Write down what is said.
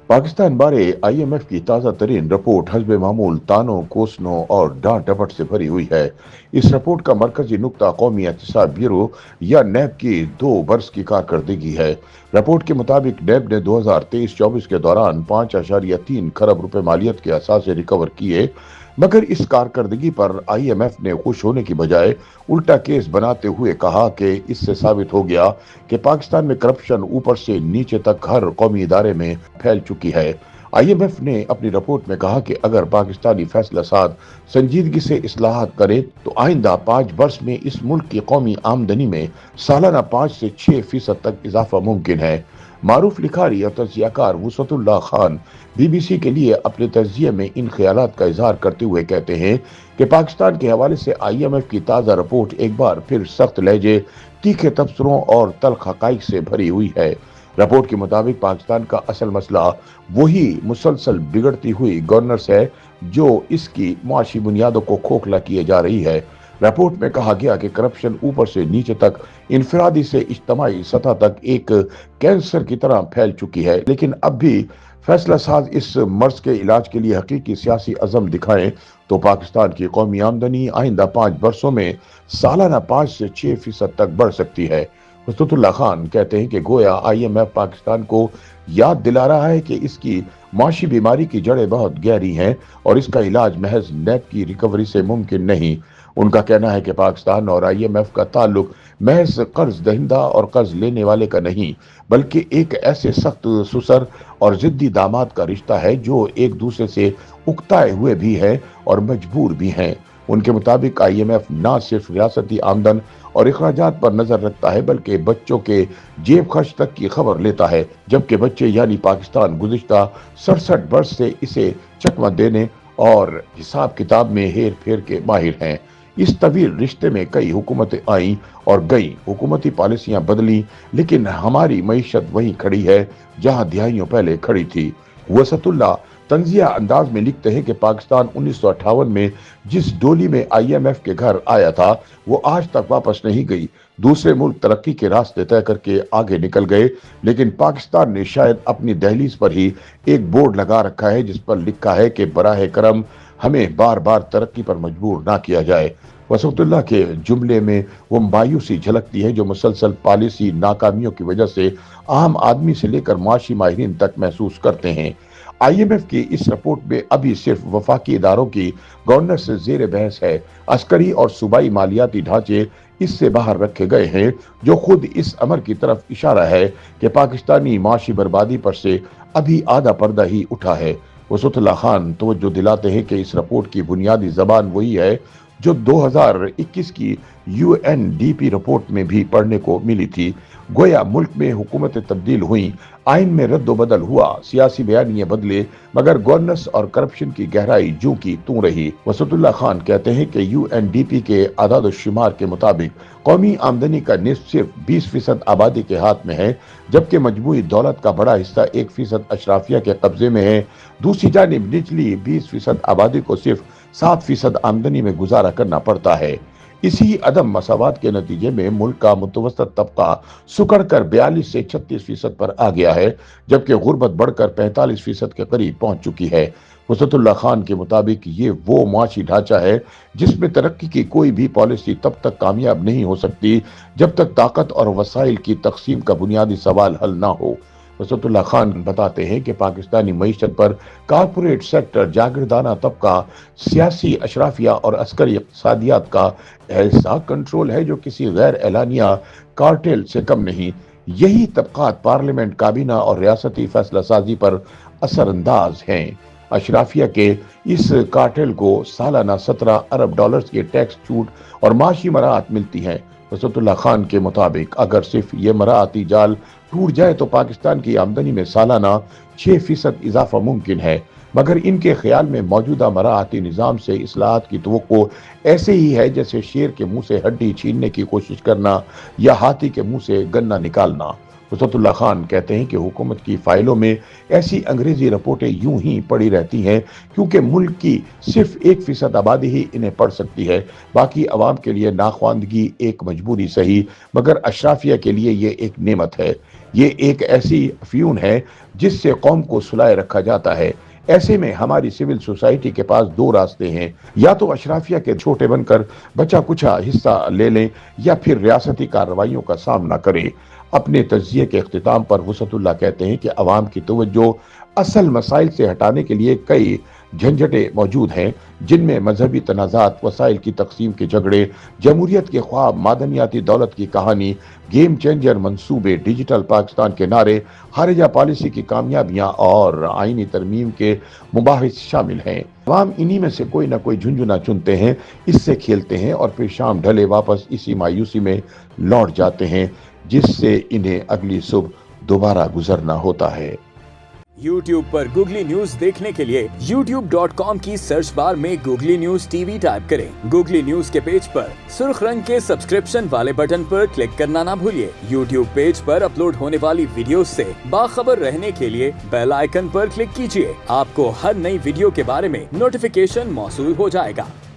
पाकिस्तान बारे आईएमएफ की ताज़ा तरीन रिपोर्ट हस्बे मामूल तानों, कोसनों और डांट डपट से भरी हुई है। इस रिपोर्ट का मरकजी नुक्ता कौमी एहतसाब ब्यूरो या नैब की 2 बरस की कारकर्दगी है। रिपोर्ट के मुताबिक नैब ने 2023-24 के दौरान 5.3 खरब रुपए मालियत के असासे रिकवर किए, मगर इस कारकर्दगी पर आईएमएफ ने खुश होने की बजाय उल्टा केस बनाते हुए कहा कि इससे साबित हो गया कि पाकिस्तान में करप्शन ऊपर से नीचे तक हर कौमी इदारे में फैल चुकी है। आईएमएफ ने अपनी रिपोर्ट में कहा कि अगर पाकिस्तानी फैसला साद संजीदगी से इस्लाहात करे तो आइंदा 5 बरस में इस मुल्क की कौमी आमदनी में सालाना 5 से 6% तक इजाफा मुमकिन है। मारूफ लिखारी और तजियाकार वसअतुल्लाह खान बीबीसी के लिए अपने तजिए में इन ख्यालात का इजहार करते हुए कहते हैं कि पाकिस्तान के हवाले से आईएमएफ की ताज़ा रिपोर्ट एक बार फिर सख्त लहजे, तीखे तबसरों और तल्ख हकाइक से भरी हुई है। रिपोर्ट के मुताबिक पाकिस्तान का असल मसला वही मुसलसल बिगड़ती हुई गवर्नेंस है जो इसकी मुआशी बुनियादों को खोखला किए जा रही है। रिपोर्ट में कहा गया कि करप्शन ऊपर से नीचे तक, इनफरादी से इज्तमाई सतह तक एक कैंसर की तरह फैल चुकी है। लेकिन अब भी फैसला साज इस मर्ज के इलाज के लिए हकीकी सियासी अज़म दिखाएं तो पाकिस्तान की कौमी आमदनी आइंदा 5 बरसों में सालाना 5 से 6% तक बढ़ सकती है। वसअतुल्लाह खान कहते हैं कि गोया आईएमएफ पाकिस्तान को याद दिला रहा है कि इसकी माशी बीमारी की जड़ें बहुत गहरी हैं और इसका इलाज महज नैब की रिकवरी से मुमकिन नहीं। उनका कहना है कि पाकिस्तान और आईएमएफ का ताल्लुक महज कर्ज दहिंदा और कर्ज लेने वाले का नहीं, बल्कि एक ऐसे सख्त सुसर और जिद्दी दामाद का रिश्ता है जो एक दूसरे से उकताए हुए भी है और मजबूर भी हैं। उनके मुताबिक आईएमएफ न सिर्फ रियासती आमदन और अखराजात पर नजर रखता है बल्कि बच्चों के जेब खर्च तक की खबर लेता है, जबकि बच्चे यानी पाकिस्तान गुज़िश्ता 67 बरस से इसे चकमा देने और हिसाब किताब में हेर फेर के माहिर हैं। इस तवील रिश्ते में कई हुकूमतें आईं और गईं, हुकूमती पॉलिसियां बदली, लेकिन हमारी मईशत वहीं खड़ी है जहां दिहाइयों पहले खड़ी थी। वसतुल्ला तंजिया अंदाज में लिखते हैं कि पाकिस्तान 1958 में जिस डोली में आईएमएफ के घर आया था वो आज तक वापस नहीं गई। दूसरे मुल्क तरक्की के रास्ते तय करके आगे निकल गए, लेकिन पाकिस्तान ने शायद अपनी दहलीज पर ही एक बोर्ड लगा रखा है जिस पर लिखा है कि बराह करम हमें बार बार तरक्की पर मजबूर ना किया जाए। वसअतुल्लाह के जुमले में वो मायूसी झलकती है जो मुसलसल पॉलिसी नाकामियों की वजह से आम आदमी से लेकर माशी माहिरीन तक महसूस करते हैं। आईएमएफ की इस रिपोर्ट में अभी सिर्फ वफाकी इदारों की गवर्नेंस से जेर बहस है। अस्करी और सूबाई मालियाती ढांचे इससे बाहर रखे गए हैं, जो खुद इस अमर की तरफ इशारा है कि पाकिस्तानी माशी बर्बादी पर से अभी आधा पर्दा ही उठा है। वसअतुल्लाह खान तवज्जो दिलाते हैं कि इस रिपोर्ट की बुनियादी जबान वही है जो 2021 की यूएनडीपी रिपोर्ट में भी पढ़ने को मिली थी। गोया मुल्क में हुकूमतें तब्दील हुई, आइन में रद्दोबदल हुआ, सियासी बयानिए बदले, मगर गवर्नेंस और करप्शन की गहराई जूं की तूं रही। वसअतुल्लाह खान कहते हैं कि यूएनडीपी के आदाद शुमार के मुताबिक कौमी आमदनी का निस्फ सिर्फ 20% आबादी के हाथ में है, जबकि मजमूई दौलत का बड़ा हिस्सा 1% अशराफिया के कब्जे में है। दूसरी जानिब निचली 20% आबादी को सिर्फ 7% आमदनी में गुजारा करना पड़ता है। इसी अदम मसावात के नतीजे में मुल्क का मुतवसत तबका सुकड़ कर 42 से 36% पर आ गया है, जबकि गुर्बत बढ़कर 45% के करीब पहुंच चुकी है। वसअतुल्लाह खान के मुताबिक ये वो माशी ढांचा है जिसमें तरक्की की कोई भी पॉलिसी तब तक कामयाब नहीं हो सकती जब तक ताकत और वसाइल की तकसीम का बुनियादी सवाल हल ना हो। वसअतुल्लाह खान बताते हैं कि पाकिस्तानी मईशत पर कारपोरेट सेक्टर, जागीरदाना तबका, सियासी अशराफिया और अस्करी इक़्तिसादियात का ऐसा कंट्रोल है जो किसी गैर एलानिया कार्टेल से कम नहीं। यही तबकात पार्लियामेंट, काबीना और रियासती फैसला साजी पर असरअंदाज हैं। अशराफिया के इस कार्टेल को सालाना 17 अरब डॉलर्स के टैक्स छूट और माशी मराहत मिलती हैं। वसअतुल्लाह खान के मुताबिक अगर सिर्फ ये मराहती जाल टूट जाए तो पाकिस्तान की आमदनी में सालाना 6% इजाफा मुमकिन है, मगर इनके ख्याल में मौजूदा मराहती निज़ाम से इस्लाहात की तवक्को ऐसे ही है जैसे शेर के मुंह से हड्डी छीनने की कोशिश करना या हाथी के मुंह से गन्ना निकालना। वसअतुल्लाह खान कहते हैं कि हुकूमत की फाइलों में ऐसी अंग्रेजी रिपोर्टें यूं ही पड़ी रहती हैं क्योंकि मुल्क की सिर्फ 1% आबादी ही इन्हें पढ़ सकती है। बाकी अवाम के लिए नाख्वानदगी एक मजबूरी सही, मगर अशराफिया के लिए ये एक नेमत है। یہ ایک ایسی افیون ہے جس سے قوم کو سلائے رکھا جاتا ہے۔ ایسے میں ہماری سول سوسائٹی کے پاس دو راستے ہیں، یا تو اشرافیہ کے چھوٹے بن کر بچا کچھا حصہ لے لیں یا پھر ریاستی کارروائیوں کا سامنا کریں۔ اپنے تجزیے کے اختتام پر وسعت اللہ کہتے ہیں کہ عوام کی توجہ اصل مسائل سے ہٹانے کے لیے کئی جھنجھٹیں موجود ہیں، جن میں مذہبی تنازعات، وسائل کی تقسیم کے جھگڑے، جمہوریت کے خواب، معدنیاتی دولت کی کہانی، گیم چینجر منصوبے، ڈیجیٹل پاکستان کے نعرے، خارجہ پالیسی کی کامیابیاں اور آئینی ترمیم کے مباحث شامل ہیں۔ عوام انہی میں سے کوئی نہ کوئی جھنجھنا چنتے ہیں، اس سے کھیلتے ہیں اور پھر شام ڈھلے واپس اسی مایوسی میں لوٹ جاتے ہیں جس سے انہیں اگلی صبح دوبارہ گزرنا ہوتا ہے۔ YouTube پر گوگلی نیوز دیکھنے کے لیے youtube.com کی سرچ بار میں googly news T V type کریں۔ گوگلی نیوز کے پیج پر سرخ رنگ کے سبسکرپشن والے بٹن پر کلک کرنا نہ بھولیے۔ YouTube پیج پر اپلوڈ ہونے والی ویڈیوز سے باخبر رہنے کے لیے بیل آئیکن پر کلک کیجیے۔ آپ کو ہر نئی ویڈیو کے بارے میں نوٹیفیکیشن موصول ہو جائے گا۔